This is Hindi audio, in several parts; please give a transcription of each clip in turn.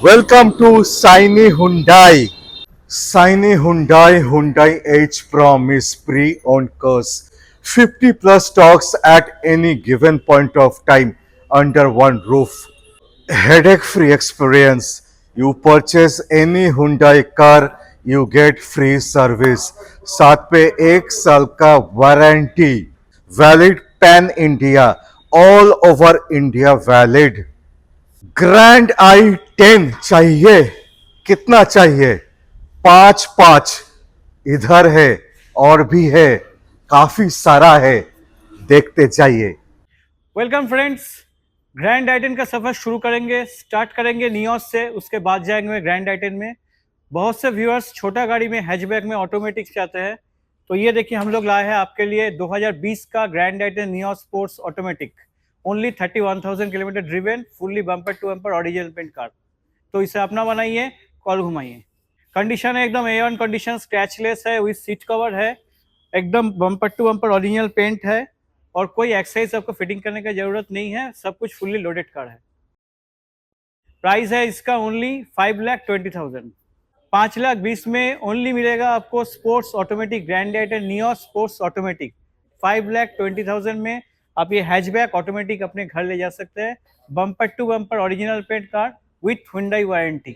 Welcome to Shiny Hyundai. Shiny Hyundai H Prom is pre-owned cars. 50 plus stocks at any given point of time under one roof. Headache-free experience. You purchase any Hyundai car, you get free service. साथ पे 1 साल का warranty. Valid pan India. All over India valid. Grand i10 चाहिए? कितना चाहिए? 5 5 इधर है और भी है, काफी सारा है, देखते जाइए। वेलकम फ्रेंड्स, ग्रैंड आइटन का सफर शुरू करेंगे। स्टार्ट करेंगे नियोस से, उसके बाद जाएंगे ग्रैंड आइटन में। बहुत से व्यूअर्स छोटा गाड़ी में, हैचबैक में, ऑटोमेटिक चाहते हैं, तो ये देखिए हम लोग लाए हैं आपके लिए 2020 का grand i ten Nios sports automatic. Only 31,000 kilometre driven, fully bumper to bumper original paint car. तो इसे अपना बनाइए, कॉल घुमाइए। कंडीशन है एकदम A1 कंडीशन, स्क्रैचलेस है, विद सीट कवर है, एकदम bumper to bumper original paint है और कोई एक्सरसाइज आपको फिटिंग करने की जरूरत नहीं है, सब कुछ फुल्ली लोडेड कार है। प्राइस है इसका ओनली 5,20,000। 5,20,000 में ओनली मिलेगा आपको sports automatic grand i ten Nios sports automatic. 5,20,000 में आप ये हैचबैक ऑटोमेटिक अपने घर ले जा सकते हैं, bumper to bumper original paint car with Hyundai warranty.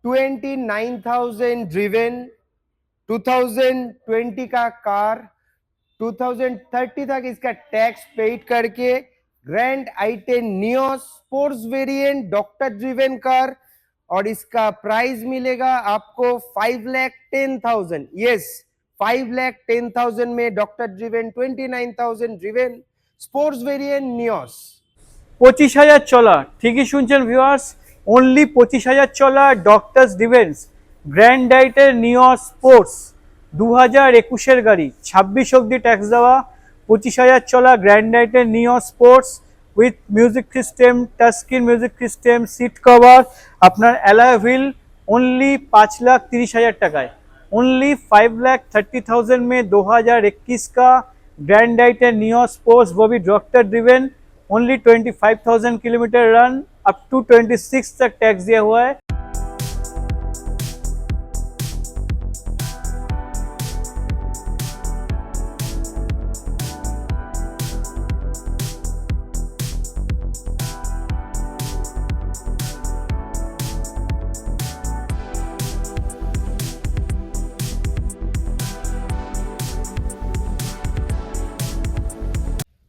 $29,000 driven, 2020 का कार, 2030 तक इसका टैक्स पेड करके grand i10 Nios sports variant doctor driven car, और इसका प्राइस मिलेगा आपको 5,10,000। यस, 5,10,000 में doctor driven, 29,000 driven sports variant Nios. 25,000 চলা, ঠিকই শুনছেন ভিউয়ার্স, অনলি 25,000 চলা ডক্টরস ডিভেন্স গ্র্যান্ড আইটের নিওস স্পোর্টস 2021-এর গাড়ি, 26 অব্দি ট্যাক্স দেওয়া। 25,000 চলা গ্র্যান্ড আইটের Nios sports with music system, touch screen music system, seat cover, আপনার অ্যালয় হুইল, ओनली 5,30,000 টাকায়। ओनली 5,30,000 में 2021 का ग्रैंड आइटेन नियोस स्पोर्ट्स, वो भी doctor driven, only 25,000 kilometre run, up to 26 तक टैक्स दिया हुआ है।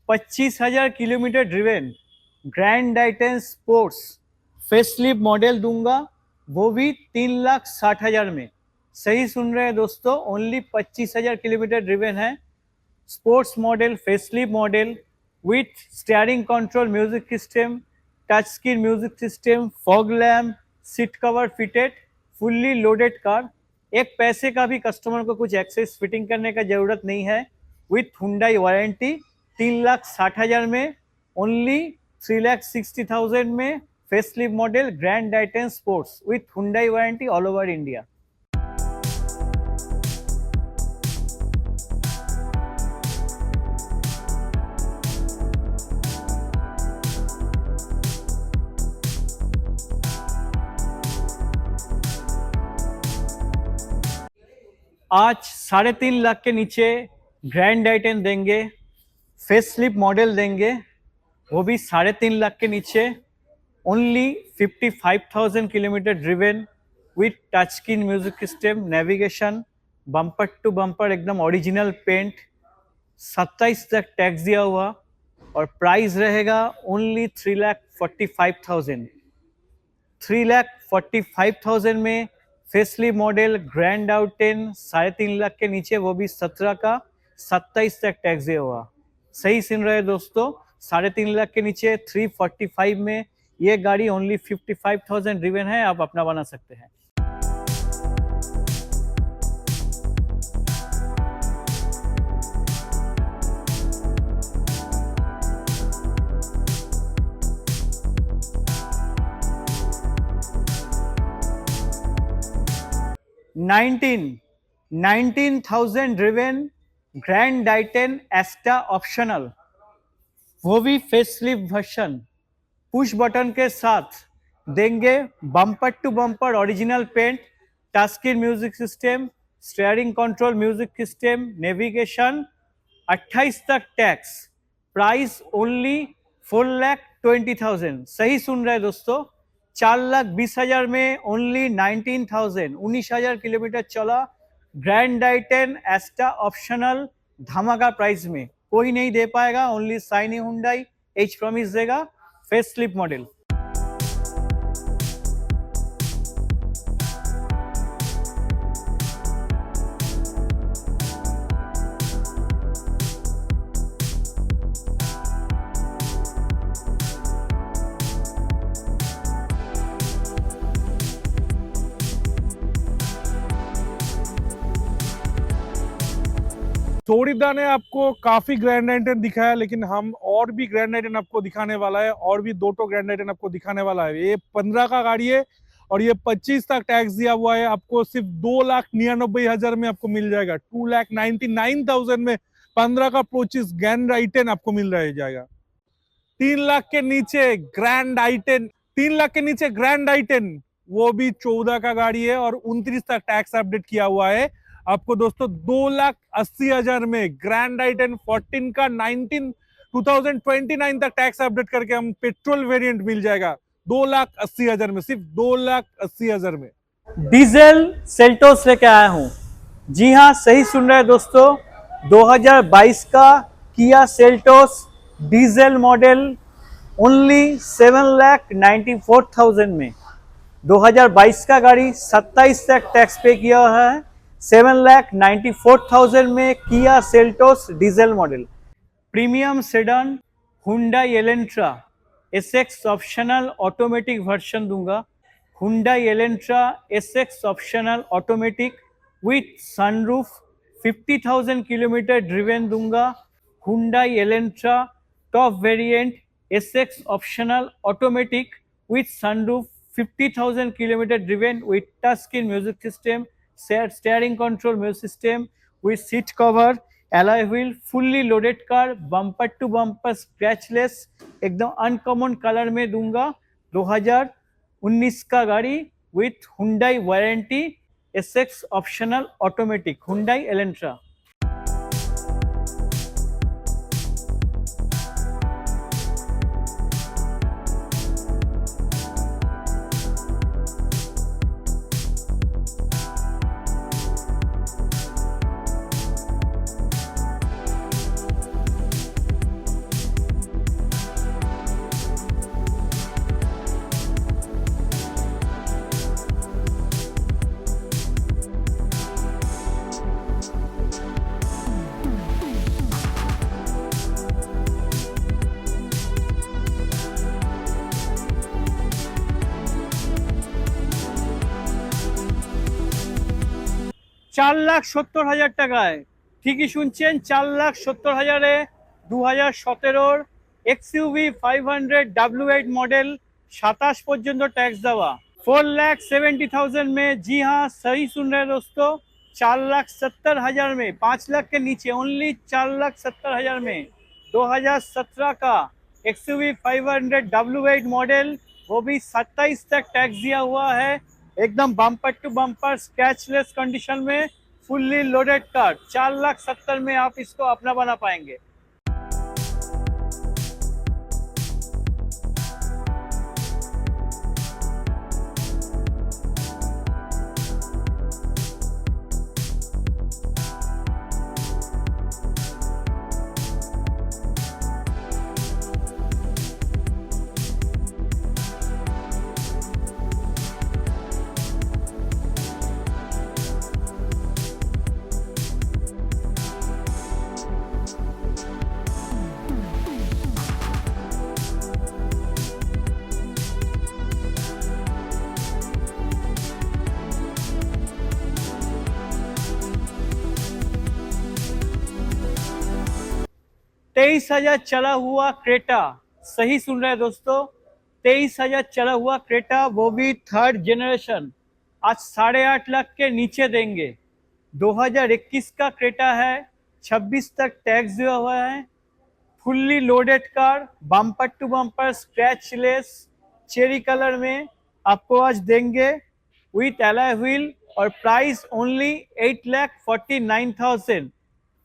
पच्चीस 25,000 kilometre driven grand i ten sports facelift model दूंगा, वो भी 3,60,000 में। सही सुन रहे हैं दोस्तों, ओनली 25,000 किलोमीटर ड्रिवन है। Sports model, facelift model with steering control music system, touch screen music system, fog lamp, seat cover fitted, fully loaded car. एक पैसे का भी कस्टमर को कुछ एक्सेस फिटिंग करने का जरूरत नहीं है, विथ हुंडई वारंटी। 3,60,000 में, ओनली 3,60,000 में facelift model grand i ten sports with Hyundai warranty all over India. आज 3.5 लाख के नीचे ग्रैंड आइटेन देंगे, फेसलिफ्ट मॉडल देंगे, वो भी 3.5 लाख के नीचे। Only 55,000 kilometre driven with touch screen music system, navigation, bumper to bumper एकदम ओरिजिनल पेंट, 27 तक टैक्स दिया हुआ, और प्राइस रहेगा ओनली 3,45,000। 3,45,000 में फेसलिफ्ट मॉडल ग्रैंड आइटेन 3.5 लाख के नीचे, वो भी 17 का, 27 तक टैक्स दिया हुआ। सही सुन रहे हैं दोस्तों, 3.5 लाख के नीचे 345 में ये गाड़ी ओनली 55,000 ड्रिवन है, आप अपना बना सकते हैं। 19,000 driven grand i ten Asta optional, वो भी फेसलिफ्ट वर्जन, पुश बटन के साथ देंगे, bumper to bumper original paint, touch screen music system, steering control music system, navigation, 28 तक टैक्स, प्राइस ओनली 4,20,000। सही सुन रहे हैं दोस्तों, 4,20,000 में ओनली 19,000, 19,000 किलोमीटर चला ग्रैंड आइटेन एस्टा ऑप्शनल धमाका प्राइस में कोई नहीं दे पाएगा, only Saini Hyundai H promise देगा फेस लिफ्ट मॉडल। फ्लोरिडा ने आपको काफी ग्रैंड आइटेन दिखाया, लेकिन हम और भी ग्रैंड आइटेन आपको दिखाने वाला है, और भी 2 ग्रैंड आइटेन आपको दिखाने वाला है। ये 15 का गाड़ी है और ये 25 तक टैक्स दिया हुआ है। आपको सिर्फ 2,99,000 में आपको मिल जाएगा। 2,99,000 में 15 का 25 ग्रैंड आइटेन आपको मिल रहा जाएगा। 3 लाख के नीचे ग्रैंड आइटेन, 3 लाख के नीचे ग्रैंड आइटेन, वो भी 14 का गाड़ी है और 29 तक टैक्स अपडेट किया हुआ है। आपको दोस्तों 2,80,000 में ग्रैंड आइटेन 14 का 2029 तक टैक्स अपडेट करके हम पेट्रोल वेरिएंट मिल जाएगा 2,80,000 में, सिर्फ 2,80,000 में। डीजल सेल्टोस लेके आया हूं। जी हाँ, सही सुन रहे हैं दोस्तों, 2022 का किया सेल्टोस डीजल मॉडल ओनली 7,94,000 में। 2022 का गाड़ी 27 तक टैक्स पे किया है। 7,94,000 में किया Seltos diesel model. Premium sedan Hyundai Elantra SX optional automatic version दूंगा। Hyundai Elantra SX optional automatic with sunroof, 50,000 kilometre driven दूंगा। Hyundai Elantra top variant SX optional automatic with sunroof, 50,000 kilometre driven with touch screen music system, steering control music system with seat cover, alloy wheel, fully loaded car, bumper to bumper scratchless, एकदम अनकॉमन कलर में दूंगा। 2019 का गाड़ी with Hyundai warranty, SX optional automatic, Hyundai Elantra. $4,70,000 টাকায়, ঠিকই শুনছেন, 4,70,000-এ 2017 XUV 500 W8 मॉडल 27 পর্যন্ত टैक्स দেওয়া। 4,70,000 में, जी हाँ सही सुन रहे हैं दोस्तों, 4,70,000 में, 5 लाख के नीचे ओनली 4,70,000 में 2017 का XUV 500 W8 मॉडल, वो भी 27 तक टैक्स दिया हुआ है। एकदम bumper to bumper scratchless condition में फुल्ली लोडेड कार। 4,70,000 में आप इसको अपना बना पाएंगे। तेईस हजार चला हुआ क्रेटा, सही सुन रहे हैं दोस्तों, 23,000 चला हुआ क्रेटा, वो भी 3rd जनरेशन। आज 8.5 लाख के नीचे देंगे। 2021 का क्रेटा है, 26 तक टैक्स दिया हुआ है, fully loaded car, bumper to bumper scratchless cherry colour में आपको आज देंगे विथ एलॉय व्हील और प्राइस ओनली 8,49,000।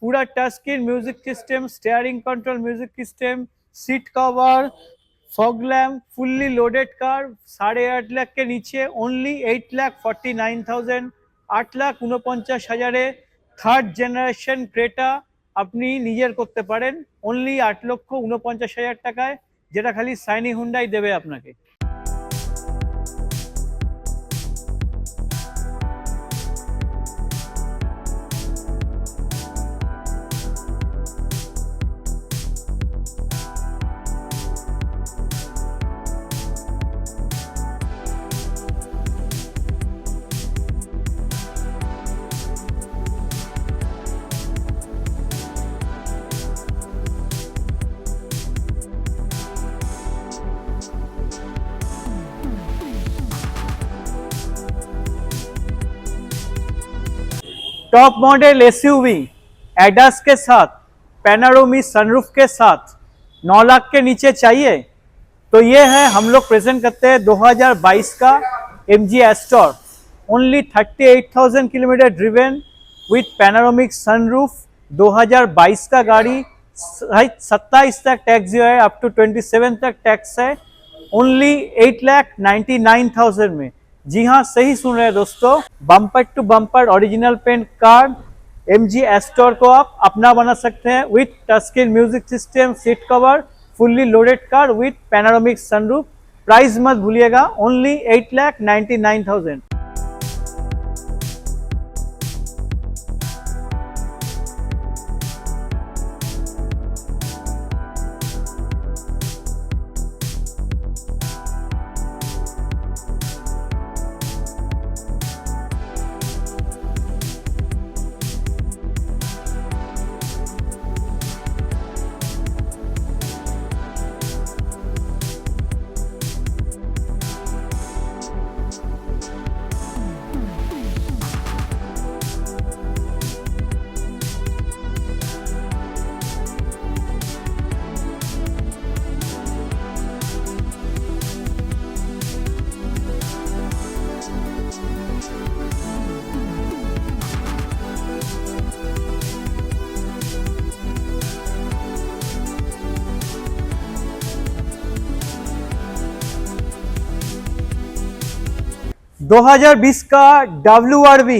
पूरा touch screen music system, steering control music system, seat cover, fog lamp, fully loaded car, 8.5 lakh के नीचे ओनली 8,49,000। 8,49,000 থার্ড জেনারেশন ক্রেটা আপনি নিজের করতে পারেন অনলি 8,49,000 টাকায়, যেটা খালি সাইনি হুন্ডাই দেবে আপনাকে। टॉप मॉडल एसयूवी एडास के साथ, पैनारोमी सनरूफ के साथ 9 लाख के नीचे चाहिए तो ये है, हम लोग प्रेजेंट करते हैं 2022 का MG Astor, only 38,000 kilometre driven with panoramic sunroof. 2022 का गाड़ी, 27 तक टैक्स जो है, अप टू 27 तक टैक्स है, ओनली 8,99,000 में। जी हाँ, सही सुन रहे हैं दोस्तों, bumper to bumper original paint car MG Astor को आप अपना बना सकते हैं with touch screen music system, seat cover, fully loaded car with panoramic sunroof. Price मत भूलिएगा, ओनली 8,99,000। दो 2020 का WRV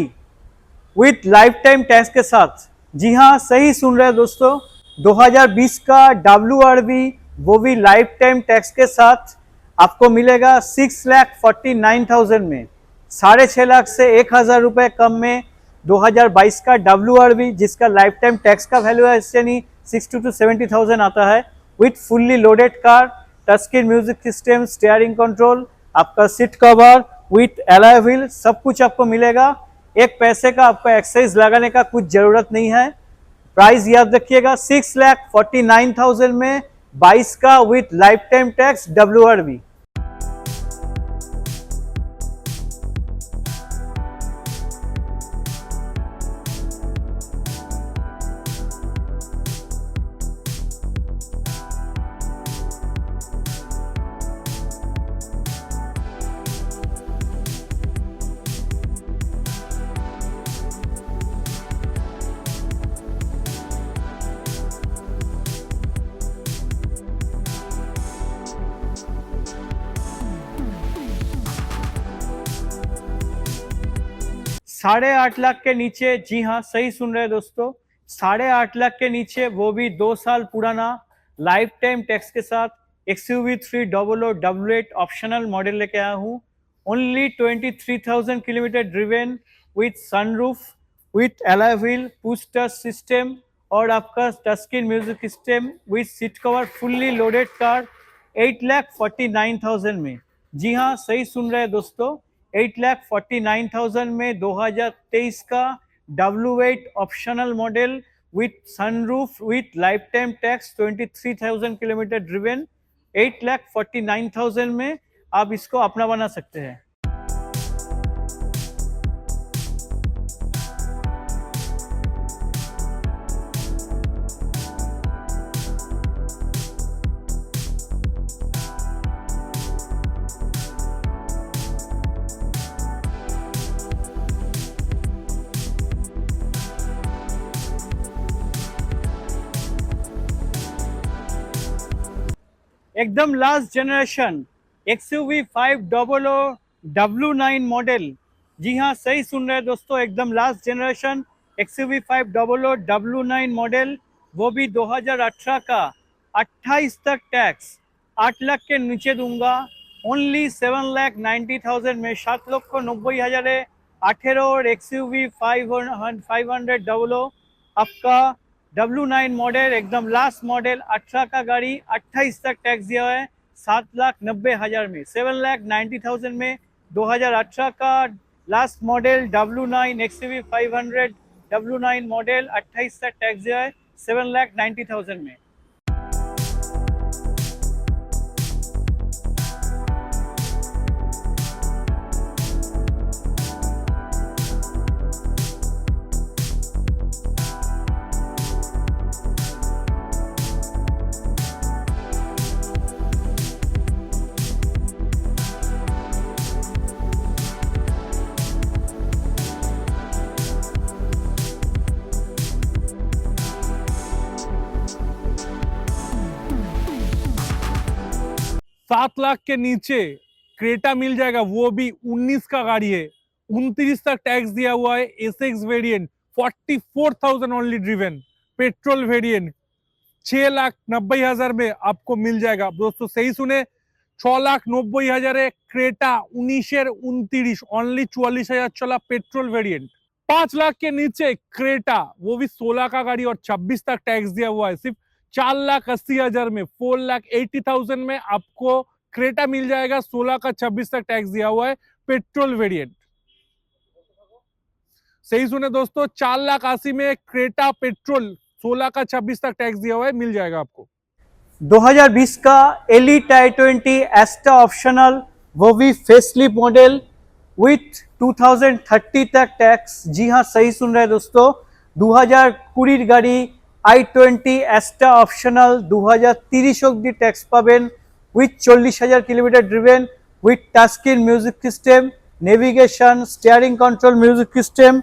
with life time tax के साथ। जी हाँ, सही सुन रहे हैं दोस्तों, 2020 का WRV वो भी लाइफ टाइम टैक्स के साथ आपको मिलेगा 6,49,000 में। 6.5 लाख से 1,000 रुपये कम में 2022 का WRV, जिसका लाइफ टाइम टैक्स का वैल्यूएशन ही 60 to 70,000 आता है, with fully loaded car, touch screen music system, steering control, आपका seat cover with alloy wheel, सब कुछ आपको मिलेगा। एक पैसे का आपको एक्साइज लगाने का कुछ जरूरत नहीं है। प्राइस याद रखिएगा, 6,49,000 में 22 का with life time tax WRV। साढ़े 8 लाख के नीचे, जी हाँ सही सुन रहे हैं दोस्तों, 8.5 लाख के नीचे, वो भी 2 साल पुराना लाइफ टाइम टैक्स के साथ XUV 30008 ऑप्शनल मॉडल लेके आया हूँ। Only 23,000 kilometre driven with sunroof, with alloy wheel, push touch system और आपका touch screen music system with seat cover, fully loaded car, 8,49,000 में। जी हाँ सही सुन रहे हैं दोस्तों, 8,49,000 में 2023 का W8 optional model with sunroof with life time tax, 23,000 kilometre driven, 8,49,000 में आप इसको अपना बना सकते हैं। एकदम लास्ट जनरेशन XUV 500 W9 मॉडल। जी हाँ, सही सुन रहे हैं दोस्तों, एकदम last generation XUV 500 W9 model, वो भी 2018 का। 28 तक टैक्स, 8 लाख के नीचे दूंगा, ओनली 7,90,000 में। 7,90,000 18 और XUV 500 00 आपका W9 मॉडल, एकदम लास्ट मॉडल, 18 का गाड़ी, 28 तक टैक्स दिया हुआ है, 7,90,000 में, 7,90,000 में। 2018 का last model W9 XUV 500 W9 model, 28 तक टैक्स दिया है, 7,90,000 में। सात लाख के नीचे क्रेटा मिल जाएगा, वो भी 19 का गाड़ी है, 29 तक टैक्स दिया हुआ है। SX variant 44,000 only driven, petrol variant 6,90,000 में आपको मिल जाएगा। दोस्तों सही सुने, 6,90,000 है क्रेटा 19 ओनली 44,000 चला पेट्रोल वेरिएंट। 5 लाख के नीचे क्रेटा, वो भी 16 का गाड़ी और 26 तक टैक्स दिया हुआ है, सिर्फ 4,80,000 में, 4,80,000 में आपको क्रेटा मिल जाएगा। 16 का 26 तक टैक्स दिया हुआ है, पेट्रोल वेरिएंट। सही सुने दोस्तों, 4,80,000 में क्रेटा पेट्रोल, 16 का 26 तक टैक्स दिया हुआ है, मिल जाएगा आपको। 2020 का एलिट i20 एस्टा ऑप्शनल, वो भी फेसलिफ्ट मॉडल विथ 2030 तक टैक्स। जी हाँ, सही सुन रहे हैं दोस्तों, 2020 गाड़ी i20 एस्टा ऑप्शनल 2030 অবধি ট্যাক্স পাবেন, with 40,000 kilometre driven, with touchscreen music system, navigation, steering control music system,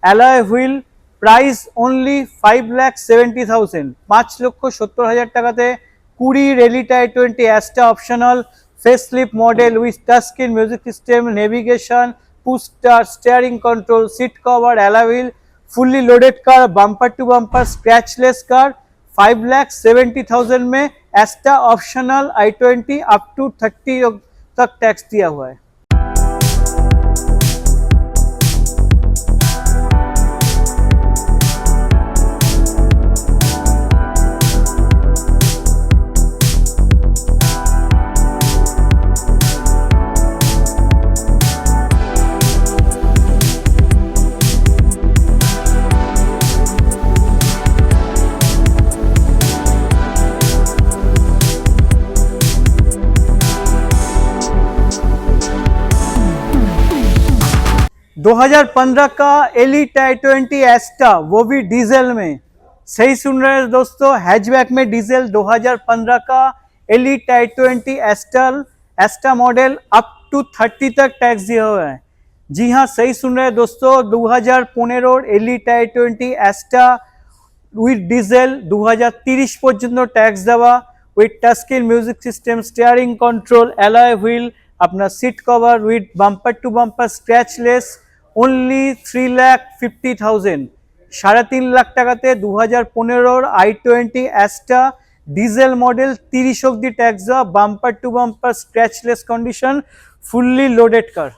alloy wheel. Price only 5,70,000, 5,70,000 টাকাতে 20 Elite i20 Asta optional facelift model with touchscreen music system, navigation, push start, steering control, seat cover, alloy wheel, fully loaded car, bumper to bumper scratchless car, 5,70,000 में एस्टा ऑप्शनल i20 अप टू 30 तक टैक्स दिया हुआ है। दो 2015 का एलिट i20 एस्टा, वो भी डीजल में। सही सुन रहे हैं दोस्तों, हैचबैक में डीजल, 2015 का Elite i20 Asta model, up to 30 तक टैक्स दिया हुआ है। जी हाँ, सही सुन रहे हैं दोस्तों, 2015 एलिट i20 एस्टा उइथ डिजेल 2030 पर्यंत टैक्स देवा, with touchscreen music system, steering control, alloy wheel, अपना seat cover with bumper to bumper scratchless, only 3,50,000, 3.5 lakh টাকাতে 2015 i20 एस्टा ডিজেল মডেল 30 অবধি ট্যাক্স দেওয়া, bumper to bumper scratchless condition, fully loaded car.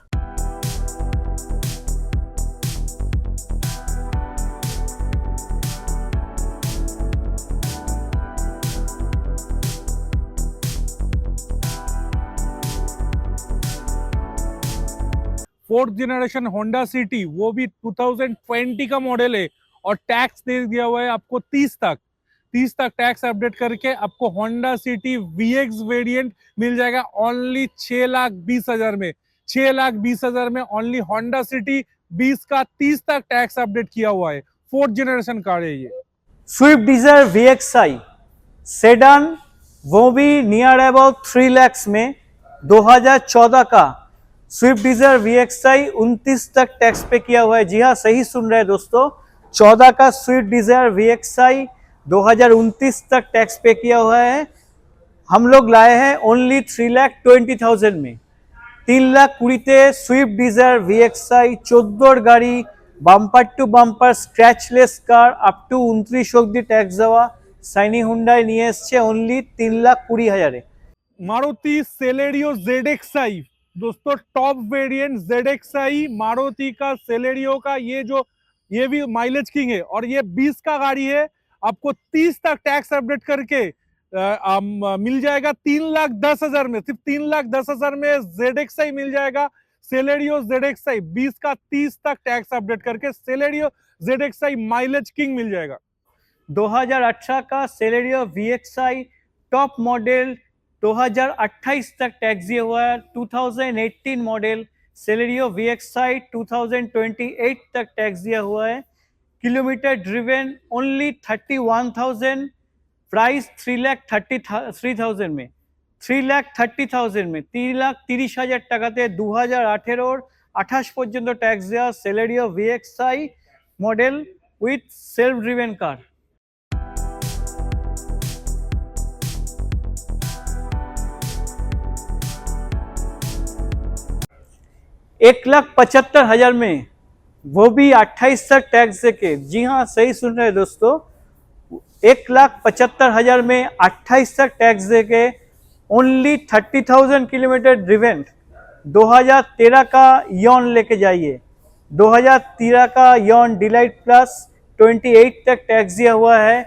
Fourth generation Honda city, वो भी 2020 का मॉडल है और टैक्स दे दिया हुआ है आपको 30 तक टैक्स अपडेट करके आपको होंडा सिटी VX वेरिएंट मिल जाएगा ओनली 6,20,000 में। 6,20,000 में ओनली होंडा सिटी 20 का 30 तक टैक्स अपडेट किया हुआ है। फोर्थ जनरेशन कार है ये। स्विफ्ट डिजायर VXI सेडान, वो भी नियर अबाउट 3 लाख में, 2014 का स्विफ्ट डिजायर VXI 29 तक टैक्स पे किया हुआ है। जी हाँ, सही सुन रहे हैं दोस्तों, 14 का स्विफ्ट डिजायर VXI 2029 तक टैक्स पे किया हुआ है। हम लोग लाए हैं ओनली 3,20,000 में। 3,20,000 সুইফট ডিজায়ার ভিএক্সআই 14 গাড়ি, bumper to bumper scratchless car, up to 29 অব্দি ট্যাক্স দেওয়া সাইনি হুন্ডাই নিয়ে এসছে অনলি 3,20,000-এ। मारुति सेलेरियो ZXi दोस्तों, टॉप वेरिएंट ZXi मारुति का सेलेरियो का, ये भी माइलेज किंग है और ये 20 का गाड़ी है। आपको 30 तक टैक्स अपडेट करके मिल जाएगा 3,10,000 में। सिर्फ 3,10,000 में ZXi मिल जाएगा। सेलेरियो ZXi 20 का 30 तक टैक्स अपडेट करके सेलेरियो ZXi माइलेज किंग मिल जाएगा। 2018 का सेलेरियो VXI टॉप मॉडल 2028 तक टैक्स दिया हुआ है। 2018 मॉडल सेलेरियो VXI 2028 तक टैक्स दिया हुआ है। किलोमीटर ड्रिवन ओनली 31,000, प्राइस 3,33,000 में। 3,30,000 में 3,30,000 টাকাতে 2018 28 পর্যন্ত ট্যাক্স দেওয়া Celerio VXI model with self driven কার। एक लाख 75,000 में, वो भी 28 तक टैक्स देके। जी हाँ, सही सुन रहे हैं दोस्तों, 1,75,000 में 28 तक टैक्स देके ओनली 30,000 किलोमीटर ड्रिवेन। 2013 का यॉन लेके जाइए। 2013 का यॉन डिलाइट प्लस 28 तक टैक्स दिया हुआ है।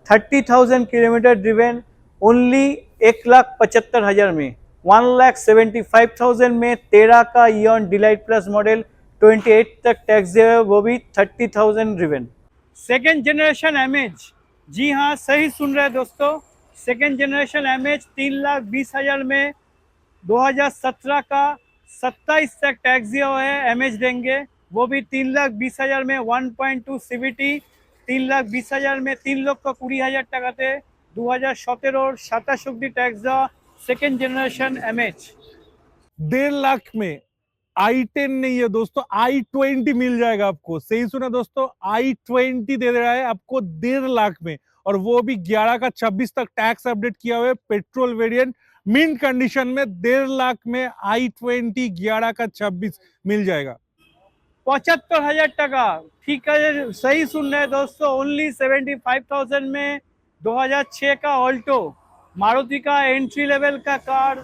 30,000 किलोमीटर ड्रिवेन ओनली 1,75,000 में। 1,75,000 में 13 का ईऑन डिलाइट प्लस मॉडल 28 तक टैक्स दिया है, वो भी 30,000 ड्रिवन। सेकेंड जनरेशन एमएच, जी हाँ सही सुन रहे हैं दोस्तों, सेकेंड जनरेशन एमएच 3,20,000 में। 2017 का 27 तक टैक्स दिया हुआ है, एमएच देंगे, वो भी 3,20,000 में। 1.2 सीवीटी 3,20,000 में। 3,20,000 টাকাতে 2017 27 অব্দি ট্যাক্স দেওয়া सेकेंड जनरेशन एमएच। 1.5 लाख में i10 नहीं है दोस्तों, i20 मिल जाएगा आपको। सही सुना दोस्तों, i20 दे रहा है आपको 1.5 लाख में, और वो भी 11 का 26 तक टैक्स अपडेट किया हुआ है। पेट्रोल वेरिएंट मिंट कंडीशन में 1.5 लाख में i20 11 का 26 मिल जाएगा। 75,000 টাকা, ठीक है सही सुन रहे हैं दोस्तों, ओनली 75,000 में। 2006 का ऑल्टो, मारुति का एंट्री लेवल का कार,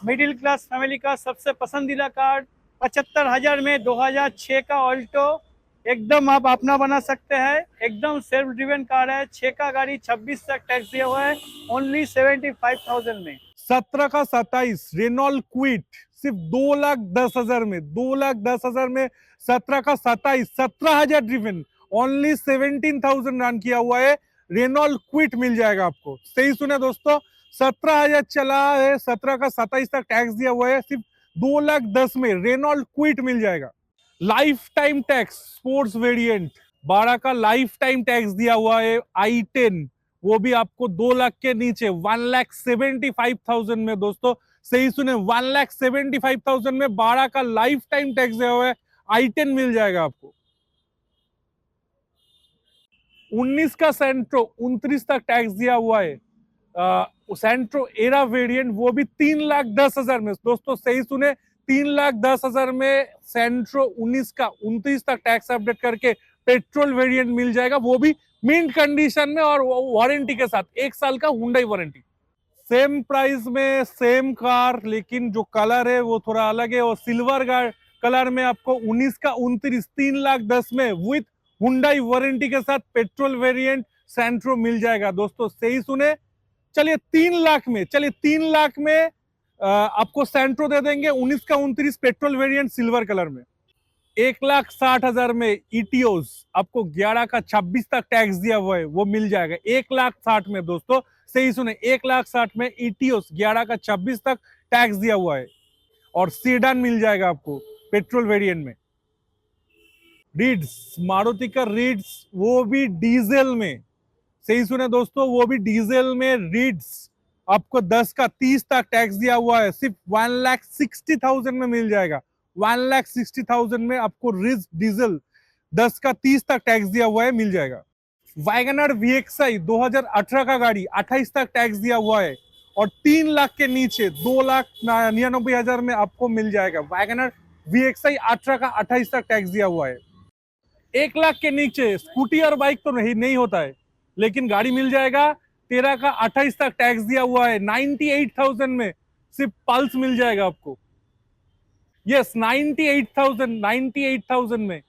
मिडिल क्लास फैमिली का सबसे पसंदीदा कार। 75,000 में 2006 का ऑल्टो, एकदम आप अपना बना सकते हैं, एकदम सेल्फ ड्रिवन कार है। 6 का गाड़ी 26 तक टैक्स दिया हुआ है, ओनली 75,000 में। 17 का 27 रेनॉल्ट क्विट सिर्फ 2,10,000 में। 2,10,000 में 17 का 27 17,000 ड्रिवन, ओनली 17,000 रन किया हुआ है। रेनॉल्ट क्विट मिल जाएगा आपको। सही सुने दोस्तों, 17,000 चला है, 17 का 27 तक टैक्स दिया हुआ है, सिर्फ 2,10,000 में रेनॉल्ट क्विट मिल जाएगा। Life time tax sports variant 12 का लाइफ टाइम टैक्स दिया हुआ है। i10 वो भी आपको 2 लाख के नीचे 1,75,000 में दोस्तों। सही सुने, 1,75,000 में 12 का लाइफ टाइम टैक्स दिया हुआ है, i10 मिल जाएगा आपको। 19 का सेंट्रो 29 तक टैक्स दिया हुआ है। सेंट्रो एरा वेरिएंट वो भी 3,10,000 में दोस्तों। सही सुने, 3,10,000 में सेंट्रो 19 का 29 तक टैक्स अपडेट करके पेट्रोल वेरिएंट मिल जाएगा, वो भी मिंट कंडीशन में और वारंटी के साथ 1 साल का हुंडई वारंटी। सेम प्राइस में सेम कार, लेकिन जो कलर है वो थोड़ा अलग है। और सिल्वर कलर में आपको 19 का 29 3,10,000 में विथ हुंडई वारंटी के साथ पेट्रोल वेरिएंट सेंट्रो मिल जाएगा दोस्तों। सही सुने, चलिए 3 लाख में, चलिए 3 लाख में आपको सेंट्रो दे देंगे 19 का 29 पेट्रोल वेरिएंट सिल्वर कलर में। 1,60,000 में ईटीओस आपको 11 का 26 तक टैक्स दिया हुआ है, वो मिल जाएगा 1,60,000 में दोस्तों। सही सुने, 1,60,000 में ईटीओस 11 का 26 तक टैक्स दिया हुआ है, और सीडान मिल जाएगा आपको पेट्रोल वेरिएंट में। रिड्स, मारुति का रिड्स वो भी डीजल में। सही सुने दोस्तों, वो भी डीजल में रिड्स आपको 10 का 30 तक टैक्स दिया हुआ है, सिर्फ 1,60,000 में मिल जाएगा। 1,60,000 में आपको रिड्स डीजल 10 का 30 तक टैक्स दिया हुआ है, मिल जाएगा। वैगनर VXI 2018 का गाड़ी 28 तक टैक्स दिया हुआ है, और 3 लाख के नीचे 2,99,000 में आपको मिल जाएगा वैगनर VXI 18 का 28 तक टैक्स दिया हुआ है। 1 लाख के नीचे स्कूटी और बाइक तो नहीं होता है, लेकिन गाड़ी मिल जाएगा 13 का 28 तक टैक्स दिया हुआ है। 98,000 में सिर्फ पल्स मिल जाएगा आपको। यस 98,000 में